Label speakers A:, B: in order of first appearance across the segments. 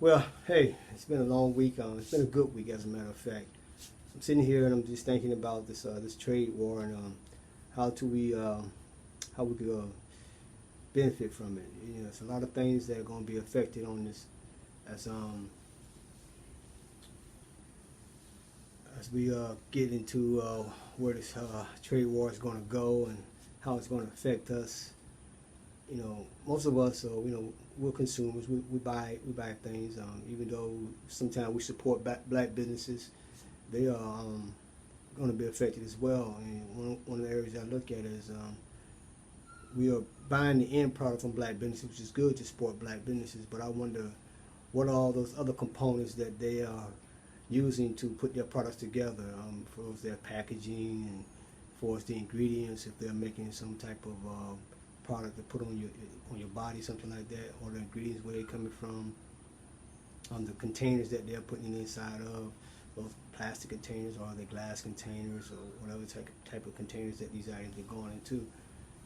A: Well, hey, it's been a long week. It's been a good week, as a matter of fact. I'm sitting here and I'm just thinking about this trade war and how to we how we could benefit from it. You know, it's a lot of things that are going to be affected on this as as we get into where this trade war is going to go and how it's going to affect us. You know, most of us, we're consumers. We buy things. Even though sometimes we support black businesses, they are going to be affected as well. And one of the areas I look at is we are buying the end product from black businesses, which is good to support black businesses. But I wonder what are all those other components that they are using to put their products together, for their packaging and for the ingredients, if they're making some type of product to put on your body, something like that, or the ingredients where they're coming from, the containers that they're putting inside of, those plastic containers or the glass containers or whatever type of containers that these items are going into.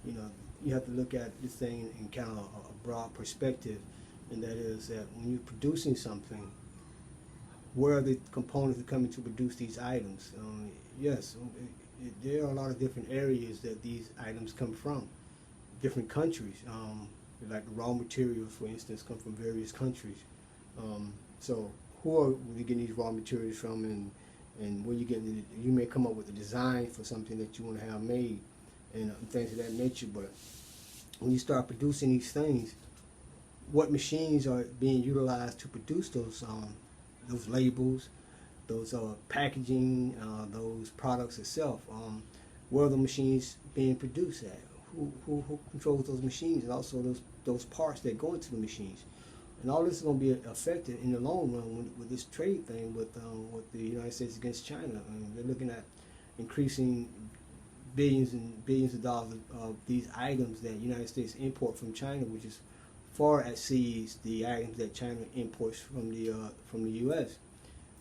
A: You know, you have to look at this thing in kind of a broad perspective, and that is that when you're producing something, where are the components that are coming to produce these items? Yes, there are a lot of different areas that these items come from. Different countries, like the raw materials, for instance, come from various countries. So who are you getting these raw materials from, and where you getting? You may come up with a design for something that you want to have made, and things of that nature. But when you start producing these things, what machines are being utilized to produce those labels, those packaging, those products itself? Where are the machines being produced at? Who controls those machines, and also those parts that go into the machines? And all this is going to be affected in the long run with this trade thing with the United States against China. I mean, they're looking at increasing billions and billions of dollars of these items that the United States import from China, which is far exceeds the items that China imports from the U.S.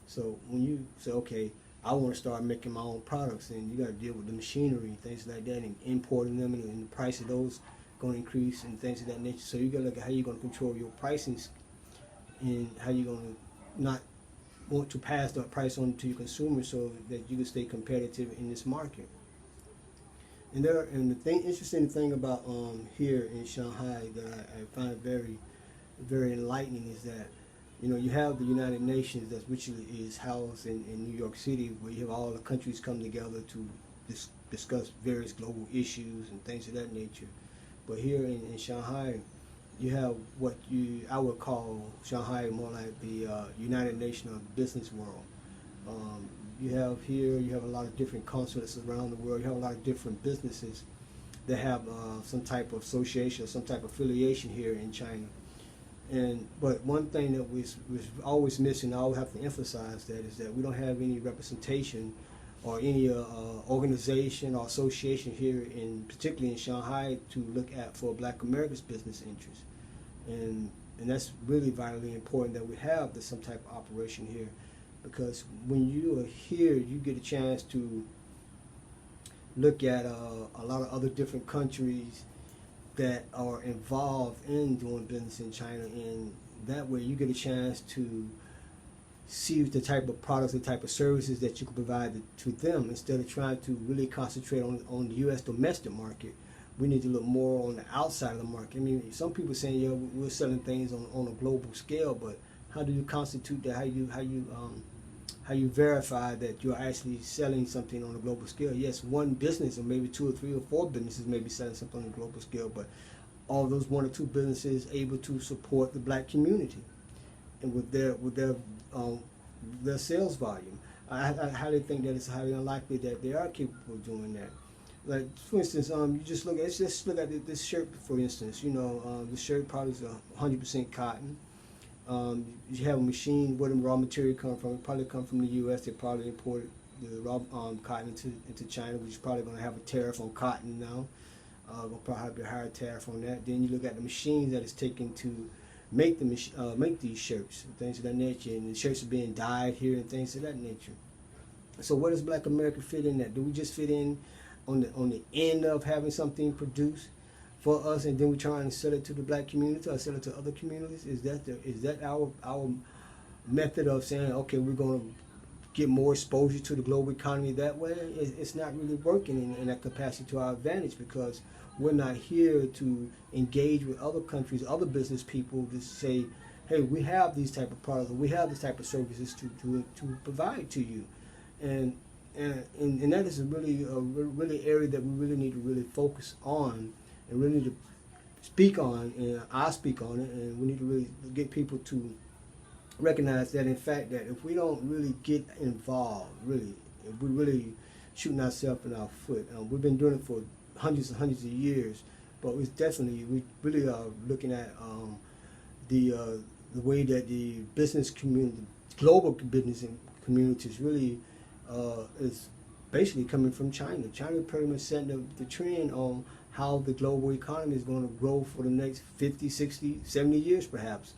A: So when you say, okay, I want to start making my own products, and you got to deal with the machinery and things like that, and importing them, and the price of those going to increase and things of that nature. So you got to look at how you're going to control your pricing, and how you're going to not want to pass that price on to your consumers so that you can stay competitive in this market. And the interesting thing about here in Shanghai that I find very, very enlightening is that, you know, you have the United Nations, that which is housed in New York City, where you have all the countries come together to discuss various global issues and things of that nature. But here in Shanghai, you have what I would call Shanghai more like the United Nations of the business world. You have a lot of different consulates around the world. You have a lot of different businesses that have some type of association or some type of affiliation here in China. But one thing that was always missing, I always have to emphasize that, is that we don't have any representation or any organization or association here, particularly in Shanghai, to look at for Black America's business interests. And that's really vitally important that we have some type of operation here, because when you are here, you get a chance to look at a lot of other different countries that are involved in doing business in China, and that way you get a chance to see the type of products, the type of services that you can provide to them, instead of trying to really concentrate on the U.S. domestic market. We need to look more on the outside of the market. I mean, some people are saying, yeah, we're selling things on a global scale, but how do you constitute that? How you verify that you're actually selling something on a global scale? Yes, one business, or maybe two or three or four businesses may be selling something on a global scale, but all those one or two businesses able to support the Black community, and with their sales volume, I highly think that it's highly unlikely that they are capable of doing that. Like, for instance, you just look at this shirt, for instance. You know, the shirt probably is 100% cotton. You have a machine where the raw material come from. It probably come from the U.S. They probably imported the raw cotton into China, which is probably going to have a tariff on cotton now. Will probably have a higher tariff on that. Then you look at the machines that is taken to make these shirts and things of that nature, and the shirts are being dyed here and things of that nature. So where does Black America fit in that? Do we just fit in on the end of having something produced? for us, and then we try and sell it to the black community or sell it to other communities? Is that our method of saying, okay, we're going to get more exposure to the global economy that way? It's not really working in that capacity to our advantage, because we're not here to engage with other countries, other business people to say, hey, we have these type of products, we have this type of services to provide to you. And that is really area that we really need to really focus on, and really need to speak on, and I speak on it, and we need to really get people to recognize that, in fact, that if we don't really get involved, really, if we really shooting ourselves in our foot, we've been doing it for hundreds and hundreds of years, but we really are looking at the way that the business community, global business communities really is basically coming from China. China pretty much setting the trend on how the global economy is going to grow for the next 50, 60, 70 years perhaps.